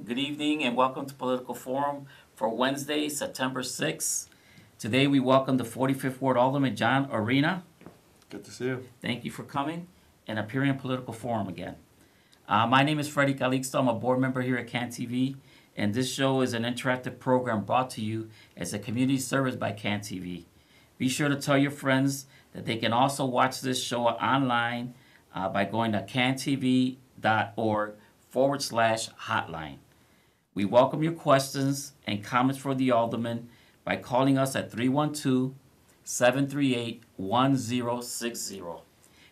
Good evening and welcome to Political Forum for Wednesday, September 6th. Today we welcome the 45th Ward Alderman John Arena. Good to see you. Thank you for coming and appearing in Political Forum again. My name is Freddie Calixto. I'm a board member here at CAN TV, and this show is an interactive program brought to you as a community service by CAN TV. Be sure to tell your friends that they can also watch this show online by going to cantv.org/hotline. We welcome your questions and comments for the Alderman by calling us at 312-738-1060.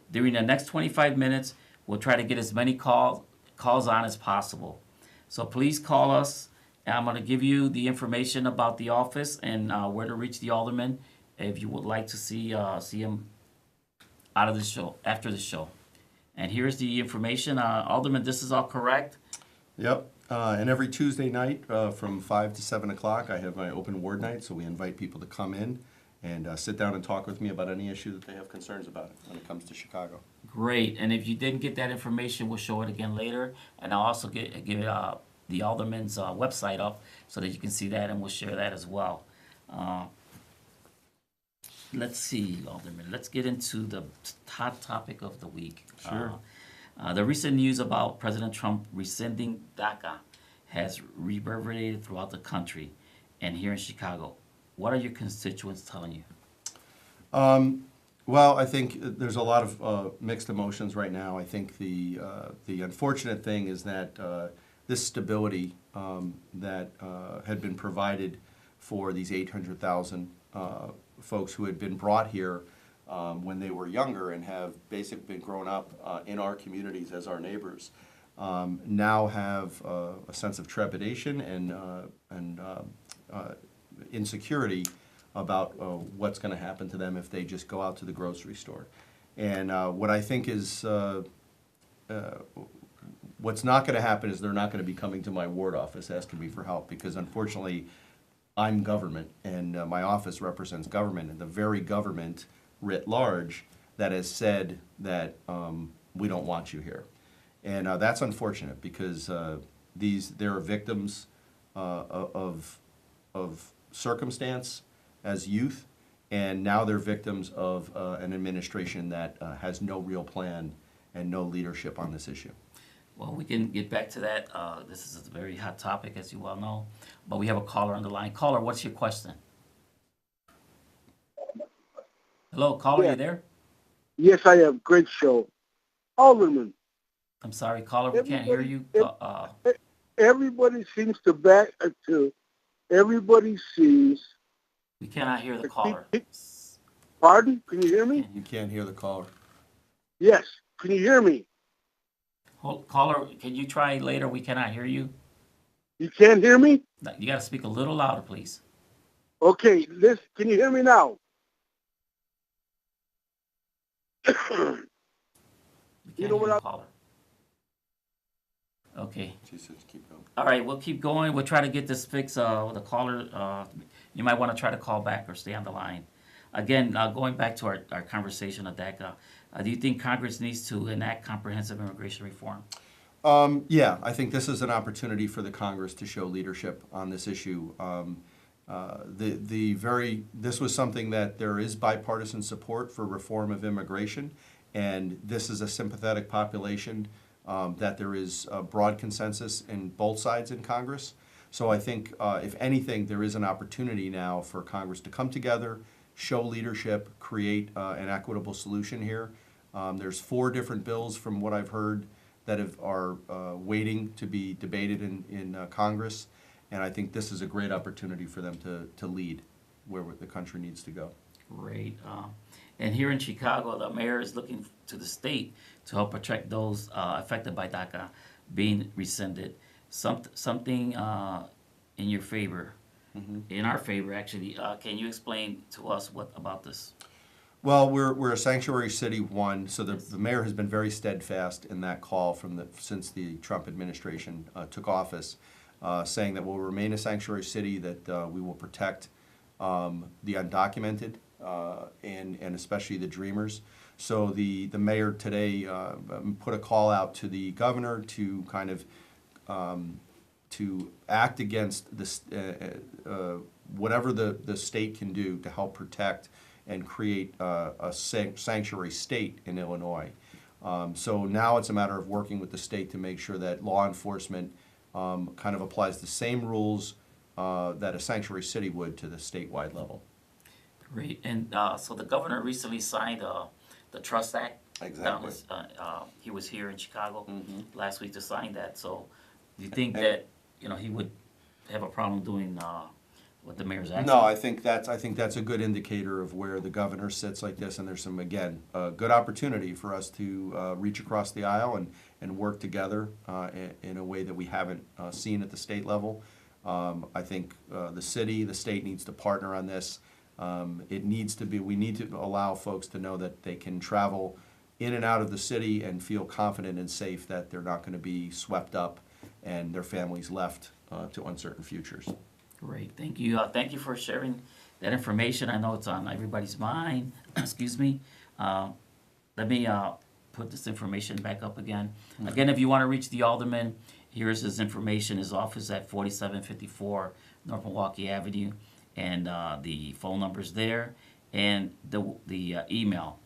During the next 25 minutes, we'll try to get as many calls on as possible. So please call us, and I'm going to give you the information about the office and where to reach the Alderman if you would like to see him out of the show, after the show. And here's the information. Alderman, this is all correct? Yep. And every Tuesday night from 5 to 7 o'clock, I have my open ward night, so we invite people to come in and sit down and talk with me about any issue that they have concerns about when it comes to Chicago. Great. And if you didn't get that information, we'll show it again later. And I'll also give the Alderman's website up so that you can see that, and we'll share that as well. Let's see, Alderman. Let's get into the hot topic of the week. Sure. The recent news about President Trump rescinding DACA has reverberated throughout the country and here in Chicago. What are your constituents telling you? Well, I think there's a lot of mixed emotions right now. I think the unfortunate thing is that this stability that had been provided for these 800,000 folks who had been brought here when they were younger and have basically been grown up in our communities as our neighbors, now have a sense of trepidation and insecurity about what's going to happen to them if they just go out to the grocery store. And what I think is what's not going to happen is they're not going to be coming to my ward office asking me for help, because unfortunately I'm government and my office represents government, and the very government writ large that has said that we don't want you here. And that's unfortunate, because there are victims of circumstance as youth, and now they're victims of an administration that has no real plan and no leadership on this issue. Well, we can get back to that. This is a very hot topic, as you well know. But we have a caller on the line. Caller, what's your question? Hello, caller, Yeah. you there? Yes, I have. Great show. Alderman, I'm sorry, caller, we can't hear you. everybody seems to back to, everybody sees. We cannot hear the caller. Pardon? Can you hear me? You can't hear the caller. Yes. Can you hear me? Caller, can you try later? We cannot hear you. You can't hear me? You got to speak a little louder, please. Okay, can you hear me now? We can't You know what hear I- the caller. Okay. She says keep going. All right, we'll keep going. We'll try to get this fixed with the caller. You might want to try to call back or stay on the line. Again, going back to our conversation of DACA, do you think Congress needs to enact comprehensive immigration reform? Yeah, I think this is an opportunity for the Congress to show leadership on this issue. This was something that there is bipartisan support for reform of immigration, and this is a sympathetic population that there is a broad consensus in both sides in Congress. So I think, if anything, there is an opportunity now for Congress to come together, show leadership, create an equitable solution here. There's 4 different bills from what I've heard that are waiting to be debated in Congress, and I think this is a great opportunity for them to lead where the country needs to go. Great. And here in Chicago, the mayor is looking to the state to help protect those affected by DACA being rescinded. Something in your favor, in our favor, actually. Can you explain to us what about this? Well, we're a sanctuary city, one, so the mayor has been very steadfast in that call since the Trump administration took office, saying that we'll remain a sanctuary city, that we will protect the undocumented and especially the dreamers. So the mayor today put a call out to the governor to kind of to act against this, whatever the state can do to help protect and create a sanctuary state in Illinois. So now it's a matter of working with the state to make sure that law enforcement kind of applies the same rules that a sanctuary city would to the statewide level. Great. And so the governor recently signed the Trust Act. Exactly. He was here in Chicago last week to sign that. So do you think And- that he would have a problem doing what the mayor's asking? No, I think that's a good indicator of where the governor sits like this, and there's some, again, good opportunity for us to reach across the aisle and work together in a way that we haven't seen at the state level. I think the state needs to partner on this. We need to allow folks to know that they can travel in and out of the city and feel confident and safe that they're not going to be swept up and their families left to uncertain futures. Great, thank you. Thank you for sharing that information. I know it's on everybody's mind. Excuse me. Let me put this information back up again. Again, if you want to reach the alderman, here's his information. His office at 4754 North Milwaukee Avenue, and the phone number's there, and the email.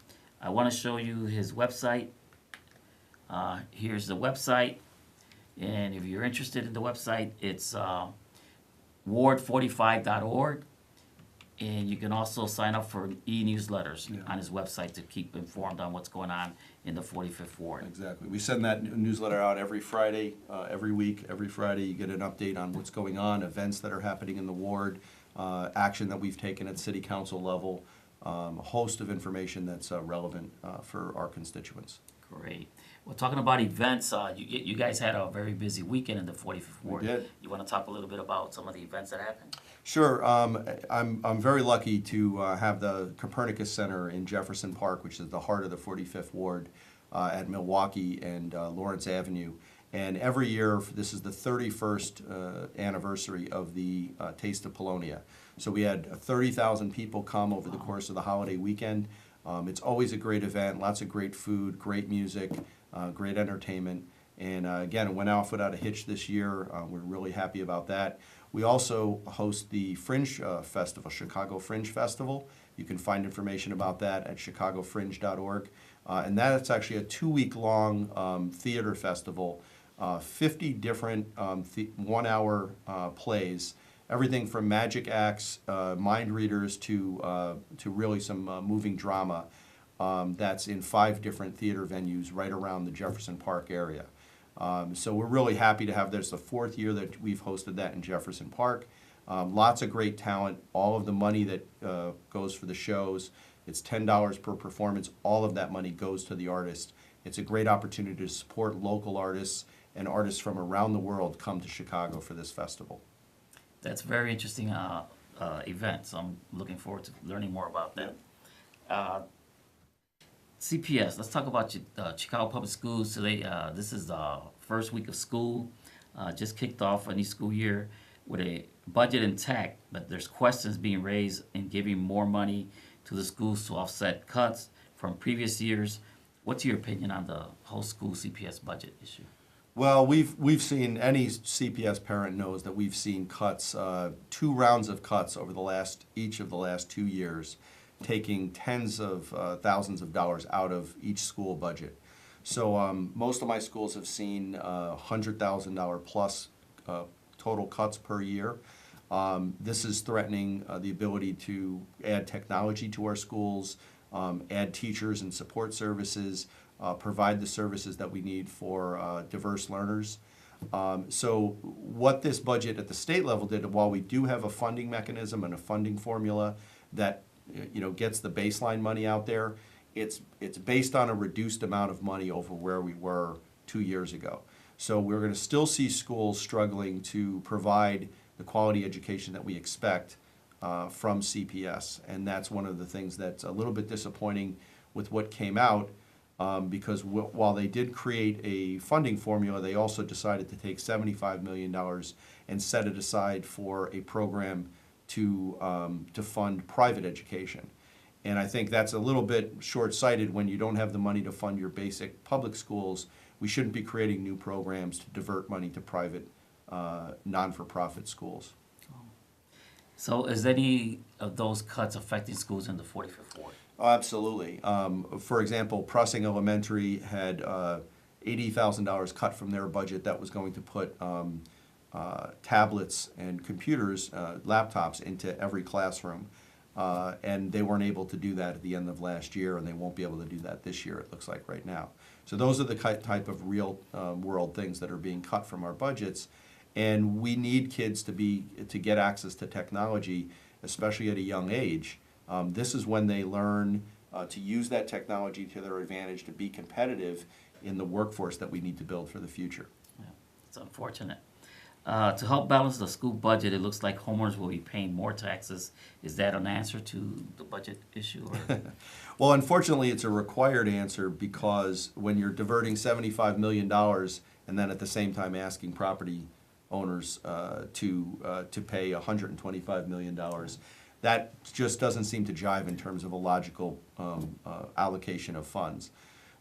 I want to show you his website. Here's the website, and if you're interested in the website, it's ward45.org, and you can also sign up for e-newsletters on his website to keep informed on what's going on in the 45th Ward. Exactly. We send that newsletter out every Friday, every week. Every Friday you get an update on what's going on, events that are happening in the ward, action that we've taken at city council level, a host of information that's relevant for our constituents. Great. Well, talking about events, you guys had a very busy weekend in the 45th Ward. We did. You want to talk a little bit about some of the events that happened? Sure. I'm very lucky to have the Copernicus Center in Jefferson Park, which is the heart of the 45th Ward, at Milwaukee and Lawrence Avenue. And every year, this is the 31st anniversary of the Taste of Polonia. So we had 30,000 people come over the course of the holiday weekend. It's always a great event, lots of great food, great music, great entertainment. And again, it went off without a hitch this year. We're really happy about that. We also host the Fringe Festival, Chicago Fringe Festival. You can find information about that at chicagofringe.org. And that's actually a 2-week-long theater festival, 50 different 1-hour plays, everything from magic acts, mind readers, to really some moving drama that's in 5 different theater venues right around the Jefferson Park area. So we're really happy to have this. The 4th year that we've hosted that in Jefferson Park. Lots of great talent. All of the money that goes for the shows, it's $10 per performance. All of that money goes to the artist. It's a great opportunity to support local artists, and artists from around the world come to Chicago for this festival. That's a very interesting event, so I'm looking forward to learning more about that. CPS, let's talk about Chicago Public Schools today. This is the first week of school, just kicked off a new school year with a budget intact, but there's questions being raised in giving more money to the schools to offset cuts from previous years. What's your opinion on the whole school CPS budget issue? Well, we've seen, any CPS parent knows that we've seen cuts, 2 rounds of cuts over each of the last 2 years, taking tens of thousands of dollars out of each school budget. So most of my schools have seen $100,000 plus total cuts per year. This is threatening the ability to add technology to our schools, add teachers and support services, provide the services that we need for diverse learners. So what this budget at the state level did, while we do have a funding mechanism and a funding formula that gets the baseline money out there, it's based on a reduced amount of money over where we were 2 years ago. So we're going to still see schools struggling to provide the quality education that we expect from CPS, and that's one of the things that's a little bit disappointing with what came out, because while they did create a funding formula, they also decided to take $75 million and set it aside for a program to fund private education. And I think that's a little bit short-sighted. When you don't have the money to fund your basic public schools, we shouldn't be creating new programs to divert money to private non-for-profit schools. So is any of those cuts affecting schools in the 45th Ward? Oh, absolutely. For example, Pressing Elementary had $80,000 cut from their budget that was going to put tablets and computers, laptops, into every classroom. And they weren't able to do that at the end of last year, and they won't be able to do that this year, it looks like right now. So those are the type of real world things that are being cut from our budgets. And we need kids to get access to technology, especially at a young age. This is when they learn to use that technology to their advantage to be competitive in the workforce that we need to build for the future. Yeah, it's unfortunate. To help balance the school budget, it looks like homeowners will be paying more taxes. Is that an answer to the budget issue? Or? Well, unfortunately, it's a required answer because when you're diverting $75 million and then at the same time asking property owners to pay $125 million, that just doesn't seem to jive in terms of a logical allocation of funds.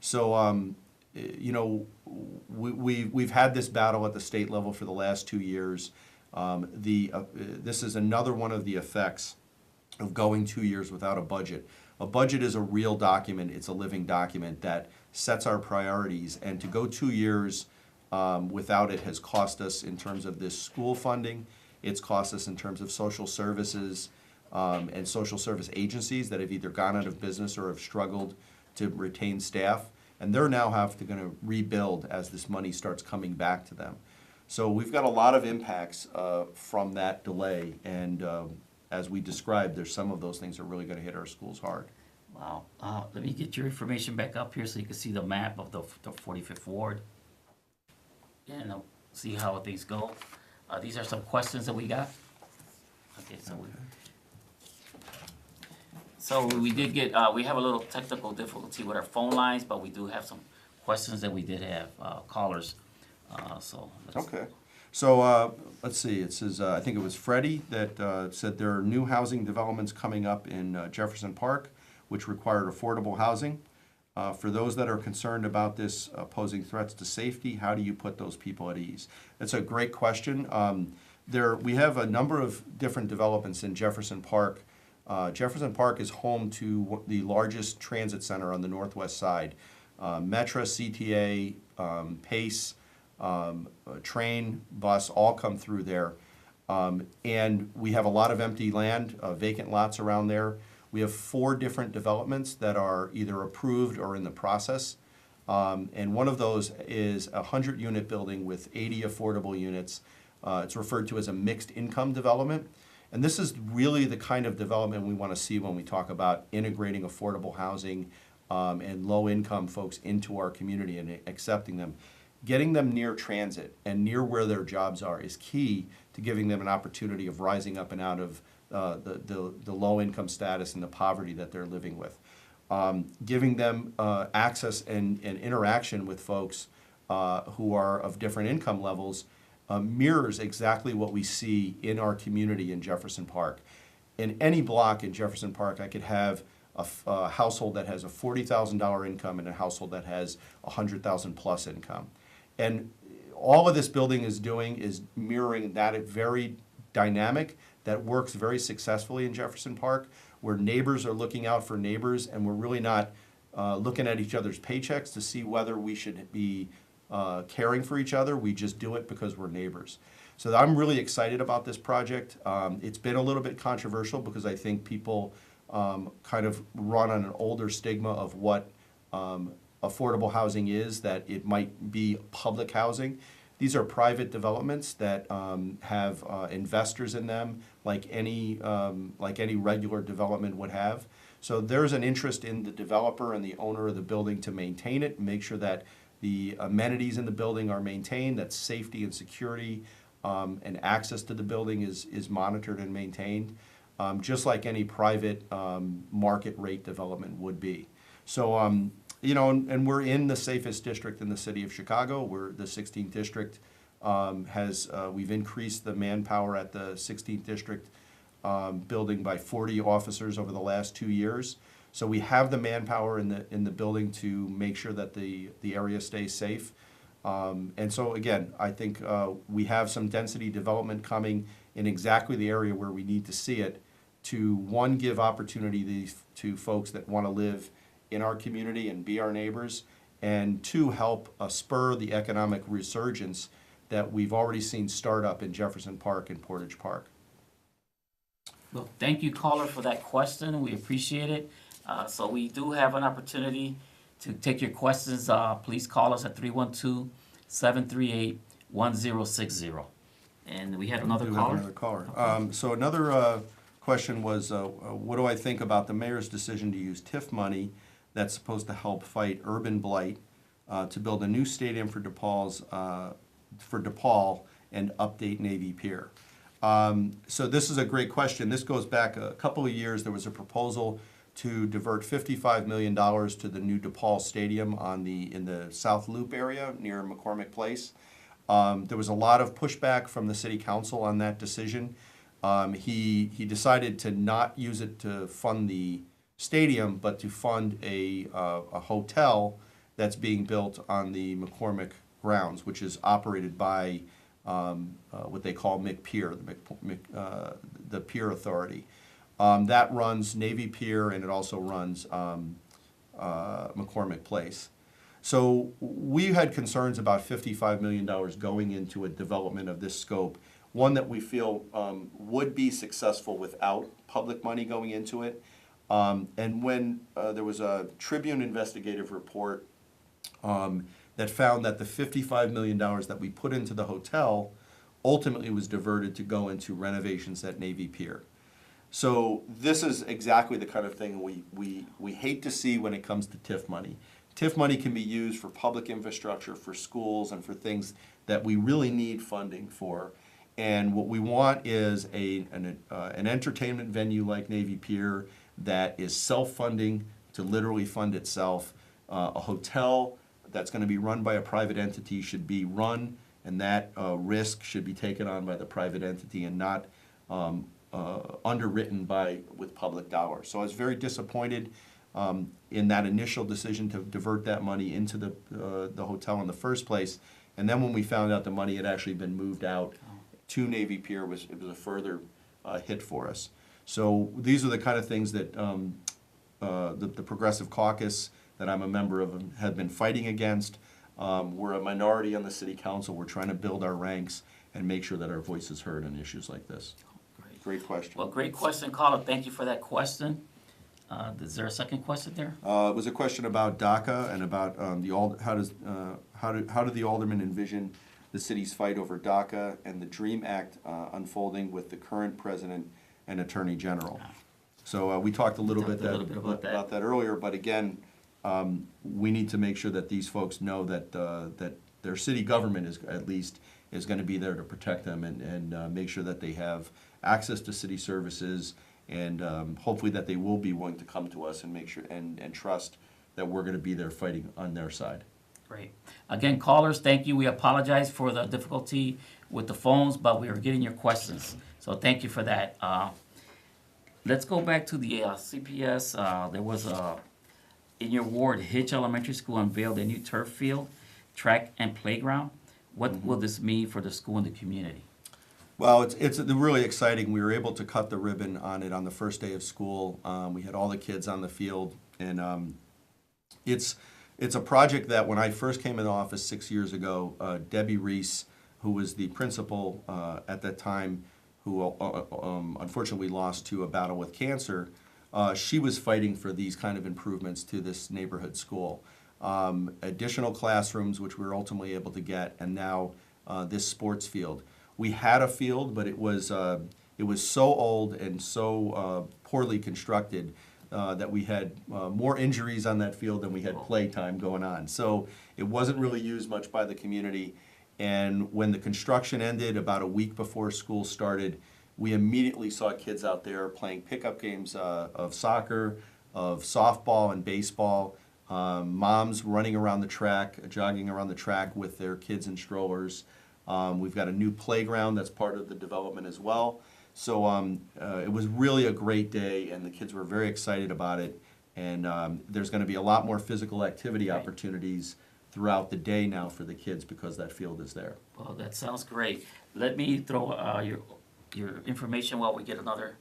So, you know, we've had this battle at the state level for the last 2 years. This is another one of the effects of going 2 years without a budget. A budget is a real document. It's a living document that sets our priorities. And to go 2 years without it has cost us in terms of this school funding. It's cost us in terms of social services and social service agencies that have either gone out of business or have struggled to retain staff. And they're now going to rebuild as this money starts coming back to them. So we've got a lot of impacts from that delay. And as we described, there's some of those things that are really going to hit our schools hard. Wow. Let me get your information back up here so you can see the map of the 45th Ward. And see how things go. These are some questions that we got. Okay, so we did get, we have a little technical difficulty with our phone lines, but we do have some questions that we did have, callers. Okay. So let's see, it says, I think it was Freddie that said there are new housing developments coming up in Jefferson Park, which required affordable housing. For those that are concerned about this posing threats to safety, how do you put those people at ease? That's a great question. We have a number of different developments in Jefferson Park. Jefferson Park is home to the largest transit center on the northwest side. Metra, CTA, PACE, train, bus, all come through there. And we have a lot of empty land, vacant lots around there. We have 4 different developments that are either approved or in the process. And one of those is a 100-unit building with 80 affordable units. It's referred to as a mixed income development. And this is really the kind of development we want to see when we talk about integrating affordable housing and low-income folks into our community and accepting them. Getting them near transit and near where their jobs are is key to giving them an opportunity of rising up and out of the low-income status and the poverty that they're living with. Giving them access and interaction with folks who are of different income levels mirrors exactly what we see in our community in Jefferson Park. In any block in Jefferson Park, I could have a household that has a $40,000 income and a household that has $100,000 plus income. And all of this building is doing is mirroring that very dynamic that works very successfully in Jefferson Park, where neighbors are looking out for neighbors, and we're really not looking at each other's paychecks to see whether we should be caring for each other. We just do it because we're neighbors. So I'm really excited about this project. It's been a little bit controversial because I think people kind of run on an older stigma of what affordable housing is, that it might be public housing. These are private developments that have investors in them, like any regular development would have. So there's an interest in the developer and the owner of the building to maintain it, make sure that the amenities in the building are maintained, that safety and security and access to the building is monitored and maintained, just like any private market rate development would be. So, you know, and we're in the safest district in the city of Chicago. We're the 16th district. We've increased the manpower at the 16th district building by 40 officers over the last 2 years. So we have the manpower in the building to make sure that the area stays safe. And so again, I think we have some density development coming in exactly the area where we need to see it to, one, give opportunity to folks that want to live in our community and be our neighbors, and two, help spur the economic resurgence that we've already seen start up in Jefferson Park and Portage Park. Well, thank you, caller, for that question. We appreciate it. So we do have an opportunity to take your questions. Please call us at 312-738-1060. And we had another We do have caller. another caller. So another question was, what do I think about the mayor's decision to use TIF money that's supposed to help fight urban blight to build a new stadium for DePaul and update Navy Pier? So this is a great question. This goes back a couple of years. There was a proposal to divert $55 million to the new DePaul Stadium in the South Loop area near McCormick Place. There was a lot of pushback from the city council on that decision. He decided to not use it to fund the stadium, but to fund a hotel that's being built on the McCormick grounds, which is operated by what they call McPier, the Pier Authority. That runs Navy Pier, and it also runs McCormick Place. So we had concerns about $55 million going into a development of this scope, one that we feel would be successful without public money going into it. And when there was a Tribune investigative report that found that the $55 million that we put into the hotel ultimately was diverted to go into renovations at Navy Pier. So this is exactly the kind of thing we hate to see when it comes to TIF money. TIF money can be used for public infrastructure, for schools, and for things that we really need funding for. And what we want is an entertainment venue like Navy Pier that is self-funding to literally fund itself. A hotel that's going to be run by a private entity should be run, and that risk should be taken on by the private entity and not underwritten with public dollars. So I was very disappointed in that initial decision to divert that money into the hotel in the first place. And then when we found out the money had actually been moved out to Navy Pier, it was a further hit for us. So these are the kind of things that the Progressive Caucus that I'm a member of have been fighting against. We're a minority on the city council. We're trying to build our ranks and make sure that our voice is heard on issues like this. Great question. Well, great question, caller. Thank you for that question. Is there a second question there? It was a question about DACA and about how do the aldermen envision the city's fight over DACA and the DREAM Act unfolding with the current president and attorney general. So we talked a little bit about that earlier, but again, we need to make sure that these folks know that that their city government is going to be there to protect them and make sure that they have access to city services, and hopefully that they will be willing to come to us and make sure and trust that we're going to be there fighting on their side. Great. Again, callers, thank you. We apologize for the difficulty with the phones, but we are getting your questions. So thank you for that. Let's go back to the CPS. There was in your ward, Hitch Elementary School unveiled a new turf field, track, and playground. What will this mean for the school and the community? Well, it's really exciting. We were able to cut the ribbon on it on the first day of school. We had all the kids on the field, and it's a project that when I first came in office 6 years ago, Debbie Reese, who was the principal at that time, who unfortunately lost to a battle with cancer, she was fighting for these kind of improvements to this neighborhood school. Additional classrooms, which we were ultimately able to get, and now this sports field. We had a field, but it was so old and so poorly constructed that we had more injuries on that field than we had play time going on. So it wasn't really used much by the community. And when the construction ended about a week before school started, we immediately saw kids out there playing pickup games of soccer, of softball and baseball, moms running around the track, jogging around the track with their kids in strollers. We've got a new playground that's part of the development as well. So it was really a great day, and the kids were very excited about it. And there's going to be a lot more physical activity opportunities throughout the day now for the kids because that field is there. Well, that sounds great. Let me throw your information while we get another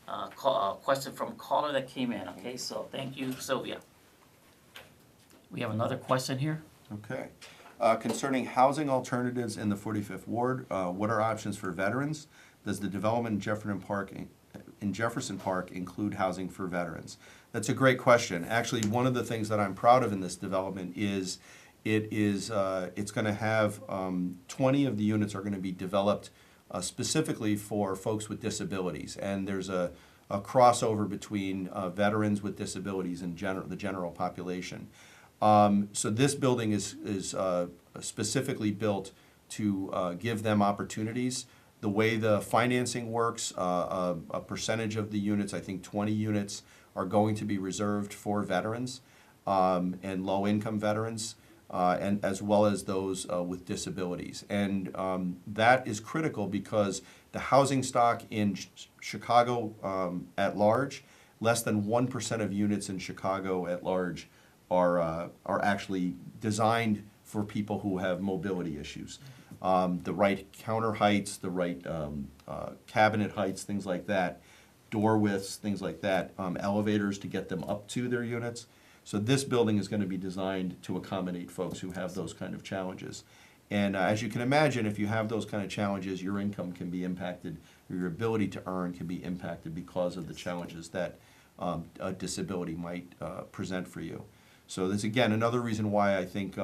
question from a caller that came in, okay? So thank you, Sylvia. We have another question here. Okay. Concerning housing alternatives in the 45th Ward, what are options for veterans? Does the development in Jefferson Park include housing for veterans? That's a great question. Actually, one of the things that I'm proud of in this development is it's going to have 20 of the units are going to be developed specifically for folks with disabilities, and there's a crossover between veterans with disabilities and the general population. So this building is specifically built to give them opportunities. The way the financing works, a percentage of the units, I think 20 units, are going to be reserved for veterans and low-income veterans, and as well as those with disabilities. And that is critical because the housing stock in Chicago at large, less than 1% of units in Chicago at large are actually designed for people who have mobility issues. The right counter heights, the right cabinet heights, things like that, door widths, things like that, elevators to get them up to their units. So this building is going to be designed to accommodate folks who have those kind of challenges. And as you can imagine, if you have those kind of challenges, your income can be impacted, or your ability to earn can be impacted because of the challenges that a disability might present for you. So that's, again, another reason why I think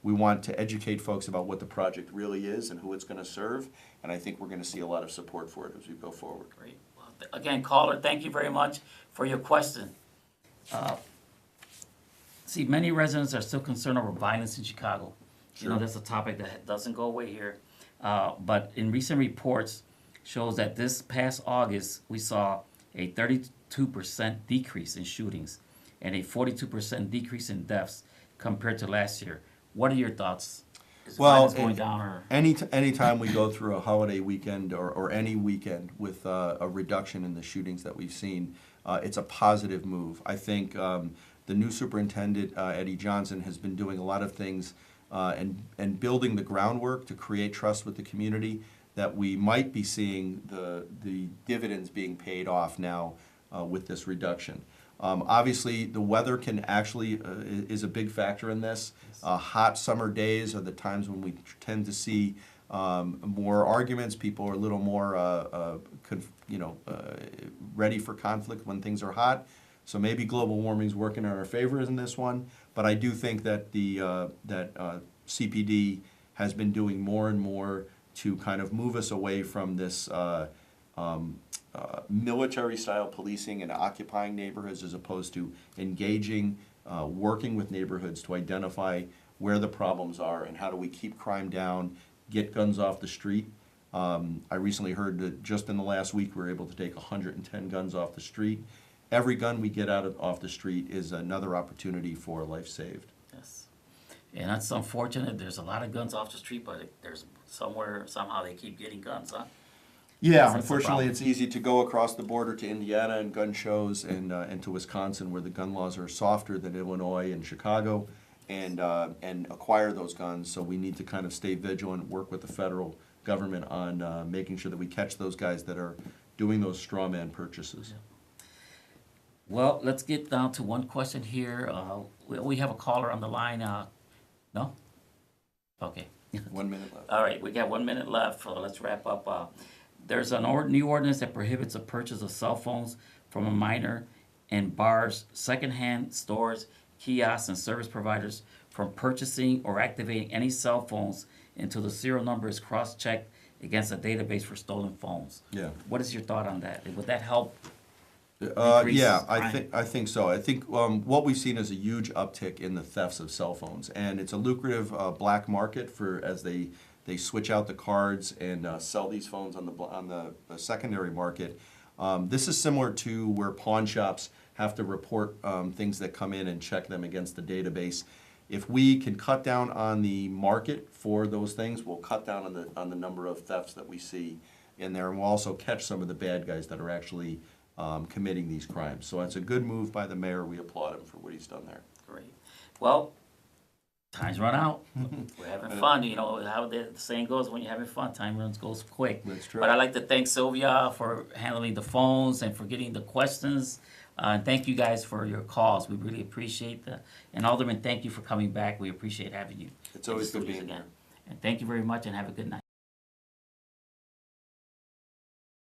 we want to educate folks about what the project really is and who it's going to serve, and I think we're going to see a lot of support for it as we go forward. Great. Well, again, caller, thank you very much for your question. See, many residents are still concerned over violence in Chicago. Sure. You know, that's a topic that doesn't go away here. But in recent reports shows that this past August, we saw a 32% decrease in shootings and a 42% decrease in deaths compared to last year. What are your thoughts? Is violence going down, or anytime we go through a holiday weekend or any weekend with a reduction in the shootings that we've seen, it's a positive move. I think the new superintendent, Eddie Johnson, has been doing a lot of things and building the groundwork to create trust with the community that we might be seeing the dividends being paid off now with this reduction. Obviously, the weather can actually is a big factor in this. Hot summer days are the times when we tend to see more arguments. People are a little more, ready for conflict when things are hot. So maybe global warming is working in our favor in this one. But I do think that CPD has been doing more and more to kind of move us away from this military-style policing and occupying neighborhoods as opposed to engaging, working with neighborhoods to identify where the problems are and how do we keep crime down, get guns off the street. I recently heard that just in the last week we were able to take 110 guns off the street. Every gun we get off the street is another opportunity for life saved. Yes. And that's unfortunate. There's a lot of guns off the street, but there's somehow they keep getting guns, huh? Yeah, unfortunately, it's easy to go across the border to Indiana and gun shows and to Wisconsin, where the gun laws are softer than Illinois and Chicago, and acquire those guns. So we need to kind of stay vigilant, work with the federal government on making sure that we catch those guys that are doing those straw man purchases. Yeah. Well, let's get down to one question here. We have a caller on the line. No? Okay. 1 minute left. All right, we got 1 minute left. Let's wrap up. There's a new ordinance that prohibits the purchase of cell phones from a minor and bars secondhand stores, kiosks, and service providers from purchasing or activating any cell phones until the serial number is cross-checked against a database for stolen phones. Yeah. What is your thought on that? Would that help? Yeah, I think so. I think what we've seen is a huge uptick in the thefts of cell phones, and it's a lucrative black market for as they switch out the cards and sell these phones on the secondary market. This is similar to where pawn shops have to report things that come in and check them against the database. If we can cut down on the market for those things, we'll cut down on the number of thefts that we see in there, and we'll also catch some of the bad guys that are actually committing these crimes. So it's a good move by the mayor. We applaud him for what he's done there. Great. Well, Time's run out. We're having fun. You know how the saying goes: when you're having fun, time goes quick. That's true. But I'd like to thank Sylvia for handling the phones and for getting the questions. And thank you guys for your calls. We really appreciate that. And Alderman, thank you for coming back. We appreciate having you. It's always in the good studios being here. And thank you very much and have a good night.